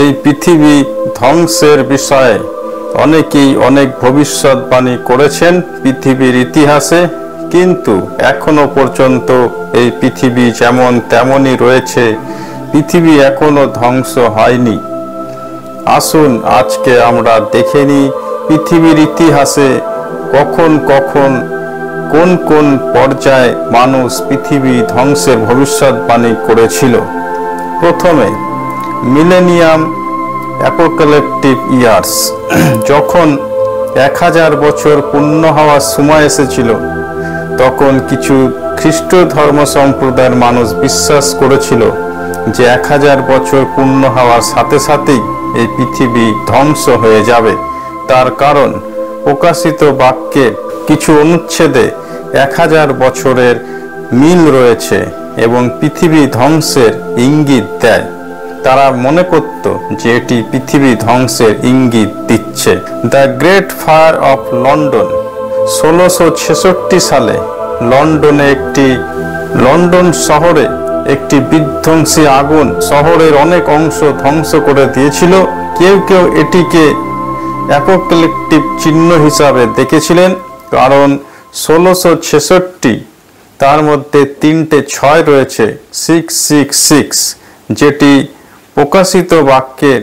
এই পৃথিবী ধ্বংসের বিষয়ে অনেকেই অনেক ভবিষ্যৎবাণী করেছেন পৃথিবীর ইতিহাসে, কিন্তু এখনো পর্যন্ত এই পৃথিবী যেমন তেমনই রয়েছে, পৃথিবী এখনো ধ্বংস হয়নি। আসুন আজকে আমরা দেখে নিই পৃথিবীর ইতিহাসে কখন কখন কোন কোন পর্যায়ে মানুষ পৃথিবী ধ্বংসের ভবিষ্যৎবাণী করেছিল। প্রথমে মিলেনিয়াম অ্যাপোক্যালিপটিক ইয়ার্স, যখন 1000 বছর পূর্ণ হওয়ার সময় এসেছিল, তখন কিছু খ্রিস্ট ধর্ম সম্প্রদায়ের মানুষ বিশ্বাস করেছিল যে 1000 বছর পূর্ণ হওয়ার সাথে সাথেই এই পৃথিবী ধ্বংস হয়ে যাবে। তার কারণ প্রকাশিত বাক্যে কিছু অনুচ্ছেদে 1000 বছরের মিল রয়েছে এবং পৃথিবী ধ্বংসের ইঙ্গিত দেয়। তারা মনে করত যে এটি পৃথিবী ধ্বংসের ইঙ্গিত দিচ্ছে। The great fire of London, 1666 সালে লন্ডন শহরে একটি বিধ্বংসী আগুন শহরের অনেক অংশ ধ্বংস করে দিয়েছিল। কেউ কেউ এটিকে অ্যাপোক্যালিপটিক চিহ্ন হিসাবে দেখেছিলেন, কারণ 1666 তার মধ্যে 3টে 6 রয়েছে, 666, যেটি প্রকাশিত বাক্যের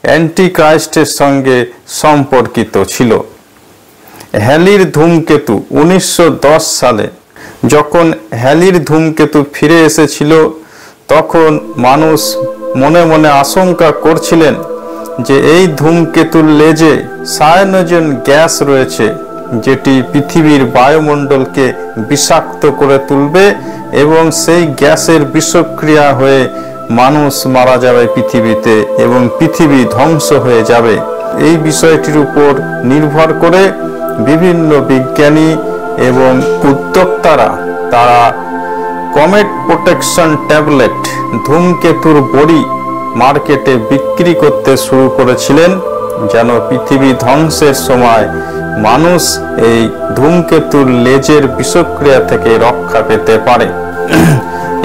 অ্যান্টিক্রাইস্টের সঙ্গে সম্পর্কিত ছিল। হ্যালির ধূমকেতু, 1910 সালে যখন হ্যালির ধূমকেতু ফিরে এসেছিল, তখন মানুষ মনে মনে আশঙ্কা করছিলেন যে এই ধূমকেতুর লেজে সায়ানোজেন গ্যাস রয়েছে, যেটি পৃথিবীর বায়ুমণ্ডলকে বিষাক্ত করে তুলবে এবং সেই গ্যাসের বিষক্রিয়া হয়ে মানুষ মারা যাবে পৃথিবীতে এবং পৃথিবী ধ্বংস হয়ে যাবে। এই বিষয়টির উপর নির্ভর করে বিভিন্ন বিজ্ঞানী এবং উদ্যোক্তারা তারা কমেট প্রোটেকশন ট্যাবলেট, ধূমকেতুর বড়ি মার্কেটে বিক্রি করতে শুরু করেছিলেন, যেন পৃথিবী ধ্বংসের সময় মানুষ এই ধূমকেতুর লেজের বিষক্রিয়া থেকে রক্ষা পেতে পারে।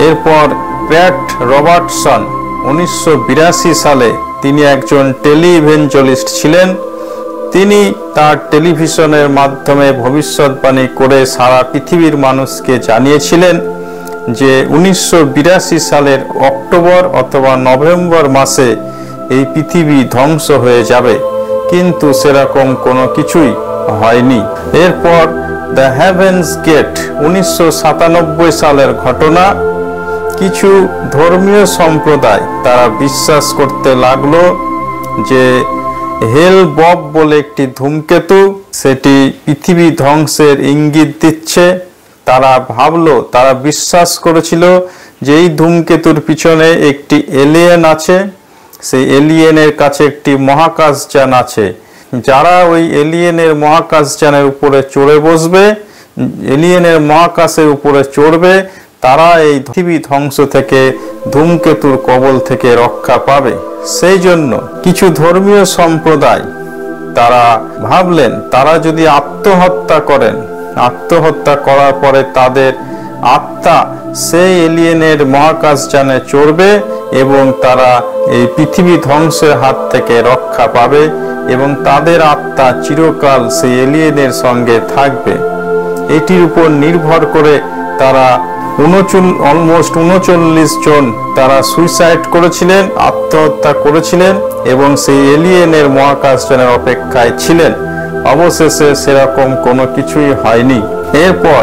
এরপর প্যাট রবার্টসন, 1982 সালে তিনি একজন টেলিইভেঞ্জেলিস্ট ছিলেন। তিনি তার টেলিভিশনের মাধ্যমে ভবিষ্যৎবাণী করে সারা পৃথিবীর মানুষকে জানিয়েছিলেন যে 1982 সালের অক্টোবর অথবা নভেম্বর মাসে এই পৃথিবী ধ্বংস হয়ে যাবে, কিন্তু সেরকম কোনো কিছুই হয়নি। এরপর দ্য হেভেন্স গেট, 1997 সালের ঘটনা। কিছু ধর্মীয় সম্প্রদায় তারা বিশ্বাস করতে লাগলো যে হেল বব বলে একটি ধূমকেতু, সেটি পৃথিবী ধ্বংসের ইঙ্গিত দিচ্ছে। তারা বিশ্বাস করেছিল যে এই ধূমকেতুর পিছনে একটি এলিয়েন আছে, সেই এলিয়েনের কাছে একটি মহাকাশযান আছে। যারা ওই এলিয়েনের মহাকাশযানের উপরে চড়ে বসবে, এলিয়েনের মহাকাশের উপরে চড়বে, তারা এই পৃথিবী ধ্বংস থেকে, ধূমকেতুর কবল থেকে রক্ষা পাবে। সেই জন্য কিছু ধর্মীয় সম্প্রদায় তারা ভাবলেন তারা যদি আত্মহত্যা করেন, আত্মহত্যা করার পরে তাদের আত্মা সেই এলিয়েনের মহাকাশযানে চড়বে এবং তারা এই পৃথিবী ধ্বংসের হাত থেকে রক্ষা পাবে এবং তাদের আত্মা চিরকাল সেই এলিয়েনের সঙ্গে থাকবে। এটির উপর নির্ভর করে তারা অলমোস্ট 39 জন তারা সুইসাইড করেছিলেন, আত্মহত্যা করেছিলেন এবং সেই এলিয়েনের মহাকাশযানের অপেক্ষায় ছিলেন। অবশেষে সেরকম কোনো কিছুই হয়নি। এরপর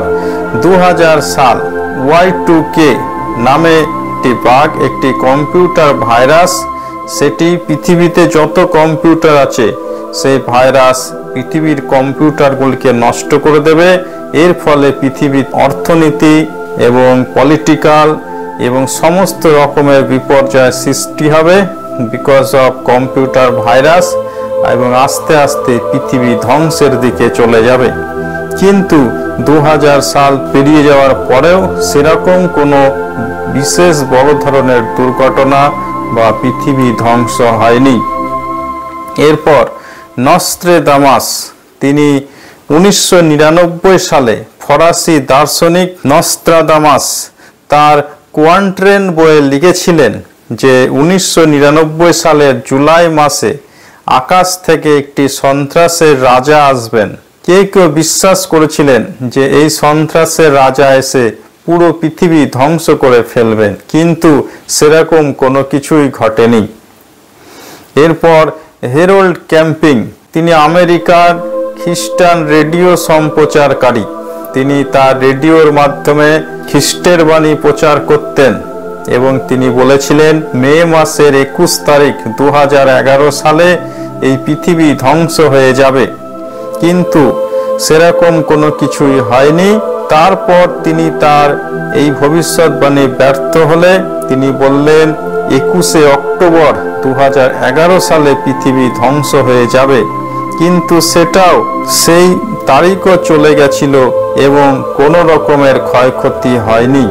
2000 সাল, Y2K নামে একটি বাগ, একটি কম্পিউটার ভাইরাস, সেটি পৃথিবীতে যত কম্পিউটার আছে সেই ভাইরাস পৃথিবীর কম্পিউটারগুলিকে নষ্ট করে দেবে। এর ফলে পৃথিবীর অর্থনীতি এবং পলিটিক্যাল এবং সমস্ত রকমের বিপর্যয় সৃষ্টি হবে বিকজ অফ কম্পিউটার ভাইরাস, এবং আস্তে আস্তে পৃথিবী ধ্বংসের দিকে চলে যাবে। কিন্তু 2000 সাল পেরিয়ে যাওয়ার পরেও সেরকম কোনো বিশেষ বড় ধরনের দুর্ঘটনা বা পৃথিবী ধ্বংস হয়নি। এরপর নস্ট্রেদামাস, তিনি 1999 সালে ফরাসি দার্শনিক নস্ট্রাদামাস তার কোয়ান্ট্রেন বইয়ে লিখেছিলেন যে 1999 সালের জুলাই মাসে আকাশ থেকে একটি সন্ত্রাসের রাজা আসবেন। কেউ কেউ বিশ্বাস করেছিলেন যে এই সন্ত্রাসের রাজা এসে পুরো পৃথিবী ধ্বংস করে ফেলবেন, কিন্তু সেরকম কোনো কিছুই ঘটেনি। এরপর হেরল্ড ক্যাম্পিং, তিনি আমেরিকার খ্রিস্টান রেডিও সম্প্রচারকারী। তিনি তার রেডিওর মাধ্যমে খ্রিস্টের বাণী প্রচার করতেন এবং তিনি বলেছিলেন মে মাসের 21 তারিখ 2011 সালে এই পৃথিবী ধ্বংস হয়ে যাবে, কিন্তু সেরকম কোনো কিছুই হয়নি। তারপর তিনি তার এই ভবিষ্যৎবাণী ব্যর্থ হলে তিনি বললেন 21 অক্টোবর 2011 সালে পৃথিবী ধ্বংস হয়ে যাবে, কিন্তু সেটাও সেই তারিখও চলে গেছিল এবং কোনো রকমের ক্ষয়ক্ষতি হয়নি।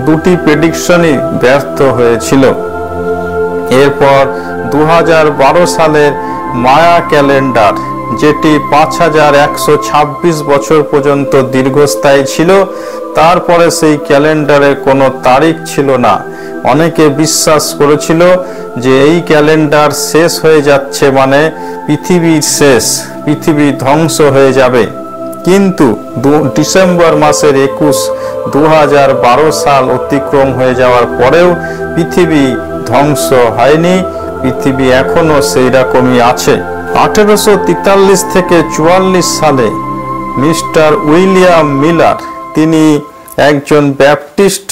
দুটি প্রেডিকশনই ব্যর্থ হয়েছিল। এরপর 2012 সালের মায়া ক্যালেন্ডার, যেটি 5126 বছর পর্যন্ত দীর্ঘস্থায়ী ছিল, তারপরে সেই ক্যালেন্ডারে কোনো তারিখ ছিল না। অনেকে বিশ্বাস করেছিল যে এই ক্যালেন্ডার শেষ হয়ে যাচ্ছে মানে পৃথিবীর শেষ, পৃথিবী ধ্বংস হয়ে যাবে। কিন্তু ডিসেম্বর মাসের 21, 2012 সাল অতিক্রম হয়ে যাওয়ার পরেও পৃথিবী ধ্বংস হয়নি, পৃথিবী এখনো সেই রকমই আছে। 1843 থেকে 44 সালে মিস্টার উইলিয়াম মিলার, তিনি একজন ব্যাপটিস্ট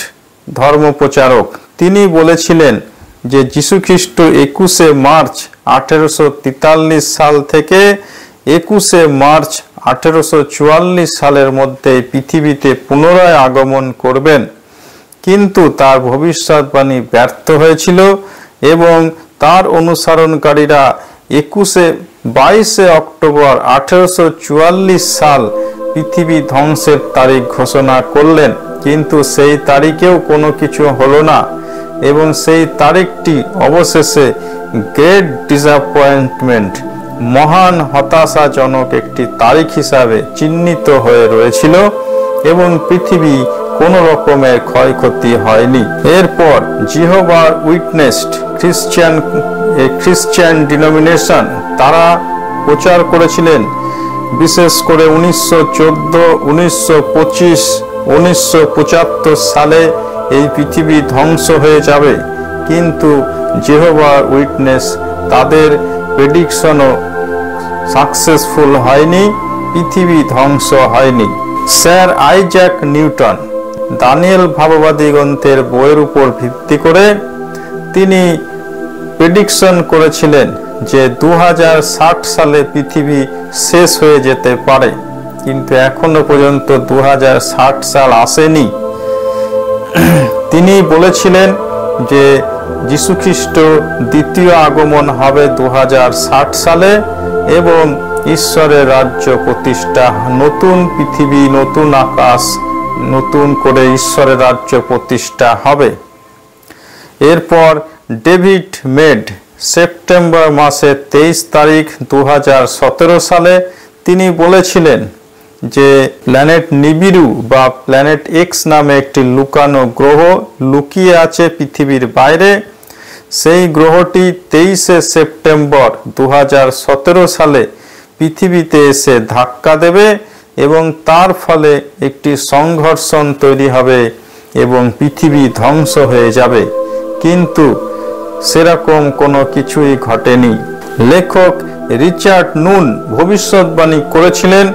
ধর্মপ্রচারক, তিনি বলেছিলেন যে যীশুখ্রিস্ট 21 মার্চ 1843 সাল থেকে 21 মার্চ 1844 সালের মধ্যে পৃথিবীতে পুনরায় আগমন করবেন, কিন্তু তার ভবিষ্যৎবাণী ব্যর্থ হয়েছিল এবং তার অনুসরণকারীরা 22 অক্টোবর 1844 সাল পৃথিবী ধ্বংসের তারিখ ঘোষণা করলেন, কিন্তু সেই তারিখেও কোনো কিছু হলো না এবং সেই তারিখটি অবশেষে গ্রেট ডিসঅ্যাপয়েন্টমেন্ট, মহান হতাশাজনক একটি তারিখ হিসাবে চিহ্নিত হয়ে রয়েছিল এবং পৃথিবী কোনো রকমের ক্ষয়ক্ষতি হয়নি। এরপর জিহোভার উইটনেস খ্রিস্টান ডিনোমিনেশন, তারা প্রচার করেছিলেন বিশেষ করে 1914, 1925, 1975 সালে এই পৃথিবী ধ্বংস হয়ে যাবে, কিন্তু জিহোভার উইটনেস তাদের প্রেডিকশনও সাকসেসফুল হয়নি, পৃথিবী ধ্বংস হয়নি। স্যার আইজ্যাক নিউটন দানিয়েল ভাববাদী গ্রন্থের বইয়ের উপর ভিত্তি করে তিনি প্রেডিকশন করেছিলেন যে 2060 সালে পৃথিবী শেষ হয়ে যেতে পারে, কিন্তু এখনো পর্যন্ত 2060 সাল আসেনি। তিনি বলেছিলেন যে যীশুখ্রিস্ট দ্বিতীয় আগমন হবে 2060 সালে এবং ঈশ্বরের রাজ্য প্রতিষ্ঠা, নতুন পৃথিবী, নতুন আকাশ, নতুন করে ঈশ্বরের রাজ্য প্রতিষ্ঠা হবে। এরপর ডেভিড মেড সেপ্টেম্বর মাসের 23 তারিখ 2017 সালে তিনি বলেছিলেন যে প্ল্যানেট নিবিরু বা প্ল্যানেট এক্স নামে একটি লুকানো গ্রহ লুকিয়ে আছে পৃথিবীর বাইরে। সেই গ্রহটি 23 সেপ্টেম্বর 2017 সালে পৃথিবীতে এসে ধাক্কা দেবে এবং তার ফলে একটি সংঘর্ষণ তৈরি হবে এবং পৃথিবী ধ্বংস হয়ে যাবে, কিন্তু সেরকম কোনো কিছুই ঘটেনি। লেখক রিচার্ড নুন ভবিষ্যৎবাণী করেছিলেন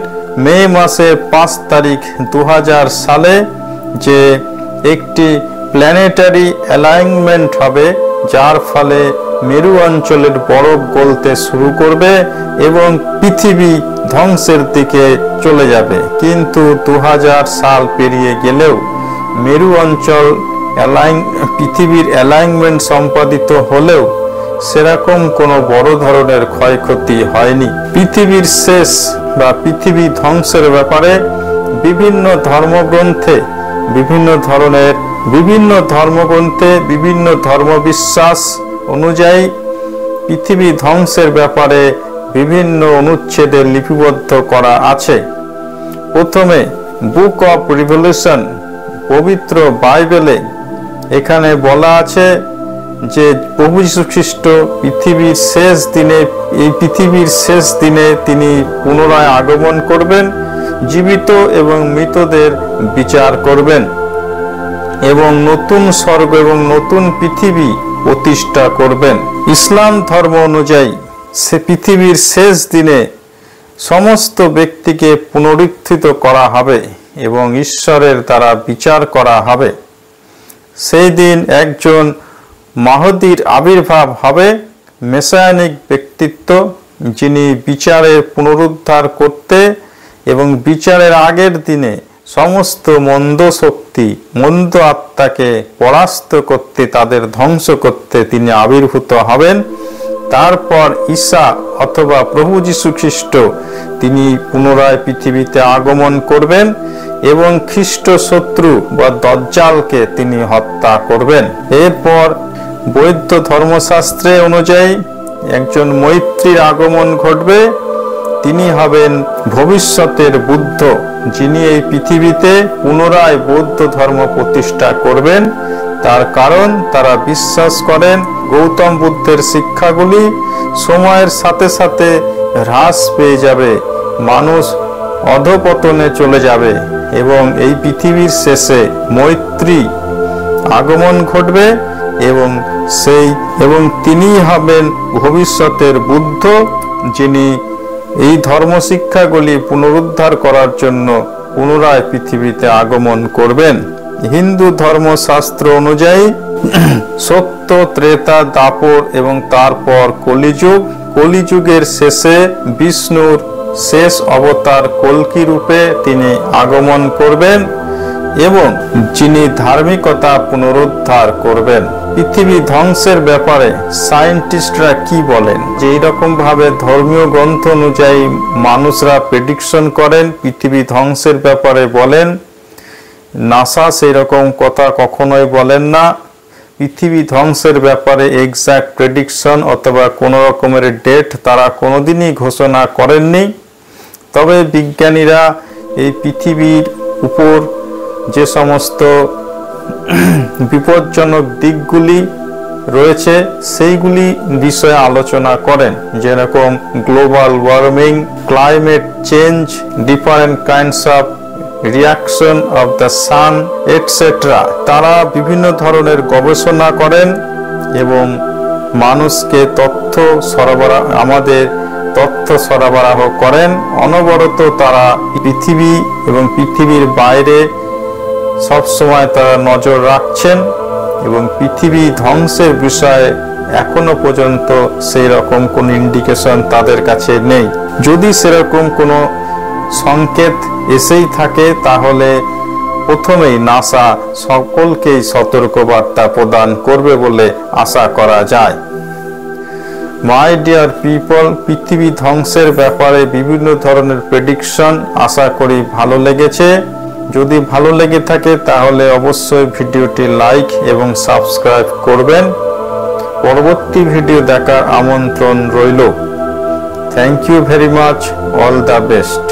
মে মাসের 5 তারিখ 2000 সালে যে একটি প্ল্যানেটারি অ্যালাইনমেন্ট হবে, যার ফলে মেরু অঞ্চলের বরফ গলতে শুরু করবে এবং পৃথিবী ধ্বংসের দিকে চলে যাবে, কিন্তু 2000 সাল পেরিয়ে গেলেও মেরু অঞ্চল পৃথিবীর অ্যালাইনমেন্ট সম্পাদিত হলেও সেরকম কোনো বড় ধরনের ক্ষয়ক্ষতি হয়নি। পৃথিবীর শেষ বা পৃথিবী ধ্বংসের ব্যাপারে বিভিন্ন ধর্মগ্রন্থে বিভিন্ন ধর্মবিশ্বাস অনুযায়ী পৃথিবী ধ্বংসের ব্যাপারে বিভিন্ন অনুচ্ছেদে লিপিবদ্ধ করা আছে। প্রথমে বুক অফ রিভলিউশন, পবিত্র বাইবেলে এখানে বলা আছে যে প্রভু যীশু খ্রিস্ট পৃথিবীর শেষ দিনে, এই পৃথিবীর শেষ দিনে তিনি পুনরায় আগমন করবেন, জীবিত এবং মৃতদের বিচার করবেন এবং নতুন স্বর্গ এবং নতুন পৃথিবী প্রতিষ্ঠা করবেন। ইসলাম ধর্ম অনুযায়ী সে পৃথিবীর শেষ দিনে সমস্ত ব্যক্তিকে পুনরুত্থিত করা হবে এবং ঈশ্বরের দ্বারা বিচার করা হবে। সেই দিন একজন মাহদীর আবির্ভাব হবে, মেসায়ানিক ব্যক্তিত্ব, যিনি বিচারের পুনরুদ্ধার করতে এবং বিচারের আগের দিনে সমস্ত মন্দ শক্তি, মন্দ আত্মাকে পরাস্ত করতে, তাদের ধ্বংস করতে তিনি আবির্ভূত হবেন। তারপর ঈসা অথবা প্রভু যীশু খ্রিস্ট তিনি পুনরায় পৃথিবীতে আগমন করবেন এবং খ্রিস্ট শত্রু বা দজ্জালকে তিনি হত্যা করবেন। এরপর বৌদ্ধ ধর্মশাস্ত্রে অনুযায়ী একজন মৈত্রীর আগমন ঘটবে। তিনি হবেন ভবিষ্যতের বুদ্ধ, যিনি এই পৃথিবীতে পুনরায় বৌদ্ধ ধর্ম প্রতিষ্ঠা করবেন। তার কারণ তারা বিশ্বাস করেন গৌতম বুদ্ধের শিক্ষাগুলি সময়ের সাথে সাথে হ্রাস পেয়ে যাবে, মানুষ অধপতনে চলে যাবে এবং এই পৃথিবীর শেষে মৈত্রী আগমন ঘটবে এবং তিনি হবেন ভবিষ্যতের বুদ্ধ, যিনি এই ধর্ম শিক্ষাগুলি পুনরুদ্ধার করার জন্য পুনরায় পৃথিবীতে আগমন করবেন। হিন্দু ধর্মশাস্ত্র অনুযায়ী সত্য, ত্রেতা, দাপর এবং তারপর কলিযুগ। কলিযুগের শেষে বিষ্ণুর শেষ অবতার কল্কি রূপে তিনি আগমন করবেন এবং যিনি ধার্মিকতা পুনরুদ্ধার করবেন। পৃথিবী ধ্বংসের ব্যাপারে সায়েন্টিস্টরা কি বলেন? যে এইরকম ভাবে ধর্মীয় গ্রন্থ অনুযায়ী মানুষরা প্রেডিকশন করেন, পৃথিবী ধ্বংসের ব্যাপারে বলেন। নাসা সেই রকম কথা কখনোই বলেন না। পৃথিবী ধ্বংসের ব্যাপারে এক্সাক্ট প্রেডিকশন অথবা কোনো রকমের ডেট তারা কোনোদিনই ঘোষণা করেননি। তবে বিজ্ঞানীরা এই পৃথিবীর উপর যে সমস্ত বিপজ্জনক দিকগুলি রয়েছে সেইগুলি বিষয়ে আলোচনা করেন, যেরকম global warming, climate change, different kinds of reaction of the sun etcetera. তারা বিভিন্ন ধরনের গবেষণা করেন এবং মানুষকে তথ্য সরবরাহ করেন। অনবরত তারা পৃথিবী এবং পৃথিবীর বাইরে সবসময় তারা নজর রাখছেন এবং পৃথিবী ধ্বংসের বিষয়ে এখনো পর্যন্ত সেই রকম কোনো ইন্ডিকেশন তাদের কাছে নেই। যদি সেরকম কোনো সংকেত এসেই থাকে তাহলে প্রথমেই নাসা সকলকেই সতর্কবার্তা প্রদান করবে বলে আশা করা যায়। মাই ডিয়ার পিপল, পৃথিবী ধ্বংসের ব্যাপারে বিভিন্ন ধরনের প্রেডিকশন আশা করি ভালো লেগেছে। যদি ভালো লেগে থাকে তাহলে অবশ্যই ভিডিওটি লাইক এবং সাবস্ক্রাইব করবেন। পরবর্তী ভিডিও দেখার আমন্ত্রণ রইল। Thank you very much. All the best.